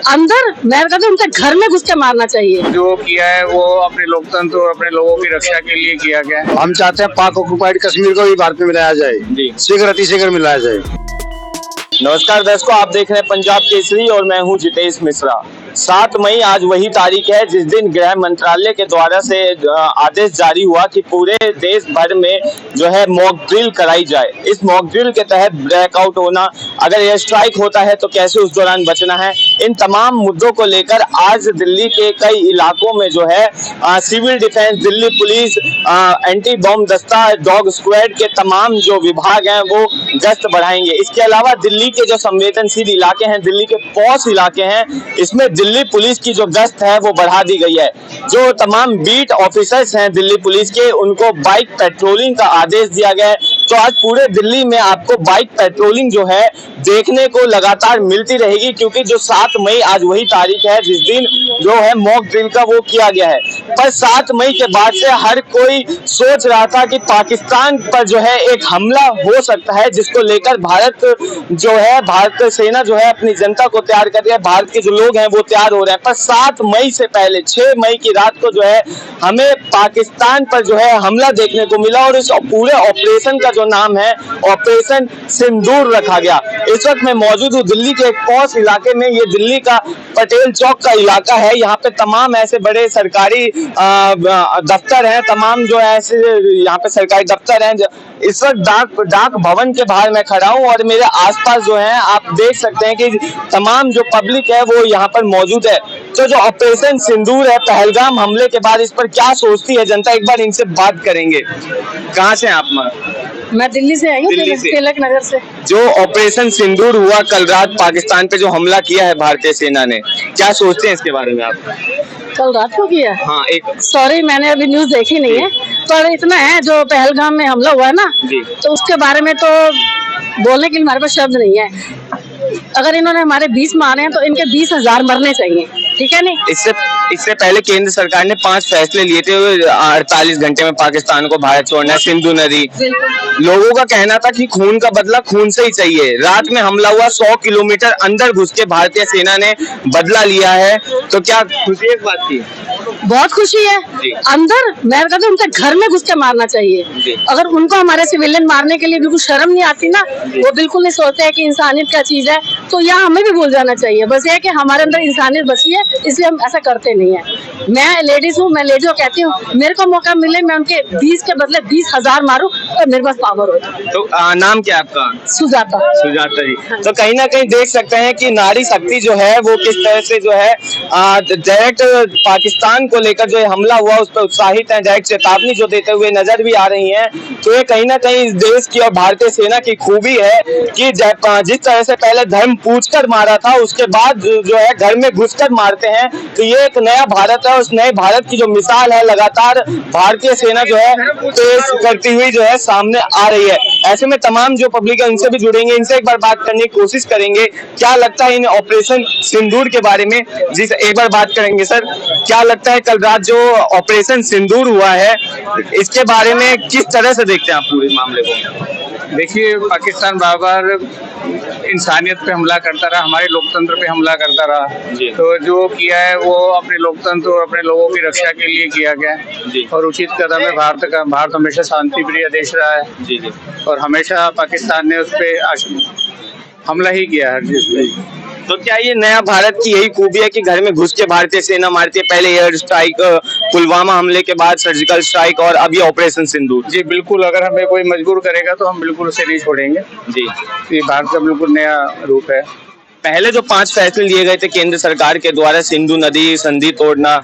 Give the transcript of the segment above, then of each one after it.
अंदर मैं कहती हूँ उनके घर में घुस के मारना चाहिए। जो किया है वो अपने लोकतंत्र और अपने लोगों की रक्षा के लिए किया गया है। हम चाहते हैं पाक ऑक्युपाइड कश्मीर को भी भारत में मिलाया जाए जी, शीघ्र अतिशीघ्र मिलाया जाए। नमस्कार दर्शकों, आप देख रहे हैं पंजाब केसरी और मैं हूं जितेश मिश्रा। 7 मई आज वही तारीख है जिस दिन गृह मंत्रालय के द्वारा से आदेश जारी हुआ कि पूरे देश भर में जो है मॉक ड्रिल कराई जाए। इस मॉक ड्रिल के तहत ब्लैकआउट होना, अगर एयर स्ट्राइक होता है तो कैसे उस दौरान बचना है, इन तमाम मुद्दों को लेकर आज दिल्ली के कई इलाकों में जो है civil defence, Delhi police, anti bomb दस्ता, डॉग स्क्वाड के तमाम जो विभाग हैं वो गश्त बढ़ाएंगे। इसके अलावा दिल्ली के जो संवेदनशील इलाके हैं, दिल्ली के पॉश इलाके हैं, इसमें दिल्ली पुलिस की जो गश्त है वो बढ़ा दी गई है। जो तमाम बीट ऑफिसर्स हैं दिल्ली पुलिस के, उनको बाइक पेट्रोलिंग का आदेश दिया गया है। तो आज पूरे दिल्ली में आपको बाइक पेट्रोलिंग जो है देखने को लगातार मिलती रहेगी, क्योंकि जो 7 मई आज वही तारीख है जिस दिन जो है मॉक ड्रिल का वो किया गया है। पर 7 मई के बाद से हर कोई सोच रहा था कि पाकिस्तान पर जो है एक हमला हो सकता है, जिसको लेकर भारत जो है, भारतीय सेना जो है अपनी जनता को तैयार कर रही है, भारत के जो लोग हैं वो तैयार हो रहे हैं। पर 7 मई से पहले 6 मई की रात को जो है हमें पाकिस्तान पर जो है हमला देखने को मिला और इस पूरे ऑपरेशन का जो नाम है ऑपरेशन सिंदूर रखा गया। इस वक्त मैं मौजूद हूँ दिल्ली के एक पॉश इलाके में। ये दिल्ली का पटेल चौक का इलाका है। यहाँ पे तमाम ऐसे बड़े सरकारी दफ्तर हैं, तमाम जो ऐसे यहाँ पे सरकारी दफ्तर हैं। इस वक्त डाक भवन के बाहर मैं खड़ा हूँ और मेरे आसपास जो है आप देख सकते हैं कि तमाम जो पब्लिक है वो यहाँ पर मौजूद है। तो जो ऑपरेशन सिंदूर है, पहलगाम हमले के बाद इस पर क्या सोचती है जनता, एक बार इनसे बात करेंगे। कहाँ से आप? मैं दिल्ली से आई हूँ, तिलक नगर से। जो ऑपरेशन सिंदूर हुआ कल रात, पाकिस्तान पे जो हमला किया है भारतीय सेना ने, क्या सोचते हैं इसके बारे में आप? कल रात को किया? हाँ, सॉरी मैंने अभी न्यूज देखी नहीं है, पर इतना है जो पहलगाम में हमला हुआ है ना, तो उसके बारे में तो बोलने के लिए हमारे पास शब्द नहीं है। अगर इन्होंने हमारे 20 मारे हैं तो इनके 20,000 मरने चाहिए, ठीक है नहीं? इससे पहले केंद्र सरकार ने 5 फैसले लिए थे 48 घंटे में पाकिस्तान को भारत छोड़ना है, सिंधु नदी। लोगों का कहना था कि खून का बदला खून से ही चाहिए। रात में हमला हुआ, 100 किलोमीटर अंदर घुस के भारतीय सेना ने बदला लिया है। तो क्या खुशी है इस बात की? बहुत खुशी है। अंदर मैं कहती हूँ उनके घर में घुस के मारना चाहिए। अगर उनको हमारे सिविलियन मारने के लिए बिल्कुल शर्म नहीं आती ना, वो बिल्कुल नहीं सोचते हैं कि इंसानियत क्या चीज है, तो यहाँ हमें भी भूल जाना चाहिए। बस ये है कि हमारे अंदर इंसानियत बची है, इसलिए हम ऐसा करते नहीं है। मैं लेडीज हूँ, मैं लेडीज को कहती हूँ मेरे को मौका मिले मैं उनके 20 के बदले 20,000 मारूं और मेरे पास पावर हो। तो नाम क्या है आपका? सुजाता। सुजाता जी। तो कहीं ना कहीं देख सकते हैं कि नारी शक्ति जो है वो किस तरह से जो है डायरेक्ट पाकिस्तान को लेकर जो हमला हुआ उस पर उत्साहित है, डायरेक्ट चेतावनी जो देते हुए नजर भी आ रही हैं। तो ये कहीं ना कहीं इस देश की और भारतीय सेना की खूबी है कि जिस तरह से पहले धर्म पूछकर मारा था, उसके बाद जो है घर में घुसकर मारते हैं। तो ये एक नया भारत है, उस नए भारत की जो मिसाल है लगातार भारतीय सेना जो है पेश करती हुई जो है सामने आ रही है। ऐसे में तमाम जो पब्लिक है उनसे भी जुड़ेंगे, इनसे एक बार बात करने की कोशिश करेंगे। क्या लगता है इन ऑपरेशन सिंदूर के बारे में? जी एक बार बात करेंगे। सर, क्या लगता है कल रात जो ऑपरेशन सिंदूर हुआ है इसके बारे में किस तरह से देखते हैं आप पूरे मामले को? देखिए, पाकिस्तान बार बार इंसानियत पे हमला करता रहा, हमारे लोकतंत्र पे हमला करता रहा। तो जो किया है वो अपने लोकतंत्र और अपने लोगों की रक्षा के लिए किया गया और उचित कदम है। भारत हमेशा शांति प्रिय देश रहा है और हमेशा पाकिस्तान ने उस पर हमला ही किया है जिस पे। तो क्या ये नया भारत की यही खूबी है कि घर में घुस के भारतीय सेना मारती है? पहले एयर स्ट्राइक, पुलवामा हमले के बाद सर्जिकल स्ट्राइक और अभी ऑपरेशन सिंदूर। जी बिल्कुल, अगर हमें कोई मजबूर करेगा तो हम बिल्कुल उसे नहीं छोड़ेंगे। जी, ये भारत का बिल्कुल नया रूप है। पहले जो 5 फैसले लिए गए थे केंद्र सरकार के द्वारा, सिंधु नदी संधि तोड़ना,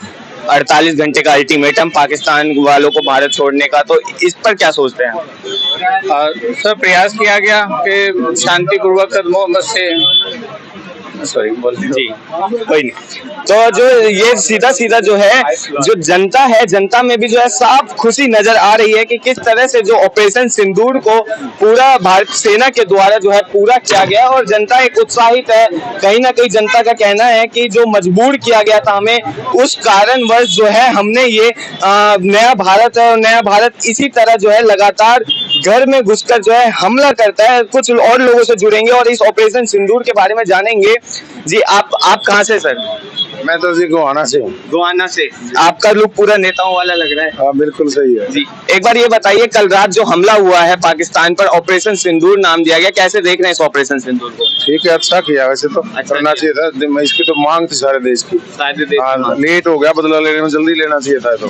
48 घंटे का अल्टीमेटम पाकिस्तान वालों को भारत छोड़ने का, तो इस पर क्या सोचते हैं? सर, प्रयास किया गया कि शांतिपूर्वक कदमों से सॉरी बोलते जी कोई नहीं। तो जो ये सीधा जो है जो जनता है, जनता में भी जो है साफ खुशी नजर आ रही है कि किस तरह से जो ऑपरेशन सिंदूर को पूरा भारत सेना के द्वारा जो है पूरा किया गया और जनता एक उत्साहित है। कहीं ना कहीं जनता का कहना है कि जो मजबूर किया गया था हमें, उस कारणवश जो है हमने ये नया भारत है और नया भारत इसी तरह जो है लगातार घर में घुसकर जो है हमला करता है। कुछ और लोगों से जुड़ेंगे और इस ऑपरेशन सिंदूर के बारे में जानेंगे। जी आप कहाँ से सर? मैं तो जी गोहाना से हूँ। गोवाना से। आपका लुक पूरा नेताओं वाला लग रहा है। हाँ बिल्कुल सही है जी एक बार ये बताइए, कल रात जो हमला हुआ है पाकिस्तान पर, ऑपरेशन सिंदूर नाम दिया गया, कैसे देख रहे हैं इस ऑपरेशन सिंदूर को? ठीक है, अच्छा किया वैसे तो। करना चाहिए था, इसकी तो मांग थी सारे देश की। हाँ, लेट हो गया, बदला लेने में जल्दी लेना चाहिए था तो।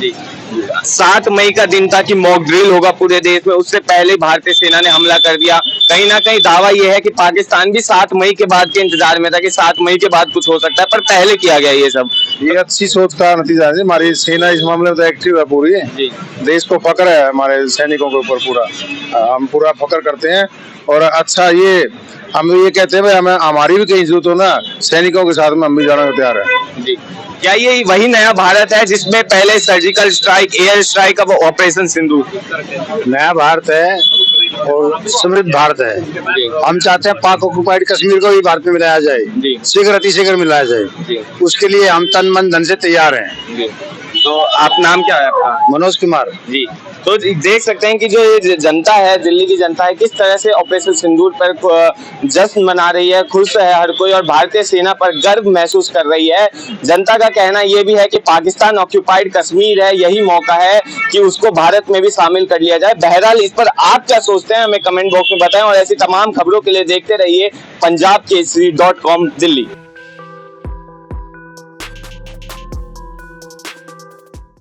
7 मई का दिन था कि मॉक ड्रिल होगा पूरे देश में, उससे पहले भारतीय सेना ने हमला कर दिया। कहीं ना कहीं दावा यह है कि पाकिस्तान भी 7 मई के बाद के इंतजार में था कि 7 मई के बाद कुछ हो सकता है, पर पहले किया गया ये सब। ये अच्छी सोच का नतीजा है। हमारी सेना इस मामले में तो एक्टिव है पूरी। देश को फक्र है हमारे सैनिकों के ऊपर पूरा। हम पूरा फक्र करते हैं और अच्छा ये हम ये कहते हैं भाई हमें हमारी भी कहीं जरूरत हो ना, सैनिकों के साथ में हम भी जाने को तैयार है। क्या ये वही नया भारत है जिसमें पहले सर्जिकल स्ट्राइक, एयर स्ट्राइक, अब ऑपरेशन सिंदूर? नया भारत है और समृद्ध भारत है। हम चाहते हैं पाक ऑक्युपाइड कश्मीर को भी भारत में मिलाया जाए, शीघ्र अतिशीघ्र मिलाया जाए। उसके लिए हम तन मन धन से तैयार हैं। तो आप नाम क्या है आपका? मनोज कुमार जी। तो देख सकते हैं कि जो ये जनता है, दिल्ली की जनता है, किस तरह से ऑपरेशन सिंदूर पर जश्न मना रही है, खुश है हर कोई और भारतीय सेना पर गर्व महसूस कर रही है। जनता का कहना ये भी है कि पाकिस्तान ऑक्युपाइड कश्मीर है, यही मौका है कि उसको भारत में भी शामिल कर लिया जाए। बहरहाल इस पर आप क्या सोचते हैं हमें कमेंट बॉक्स में बताएं और ऐसी तमाम खबरों के लिए देखते रहिए पंजाब केसरी.com दिल्ली।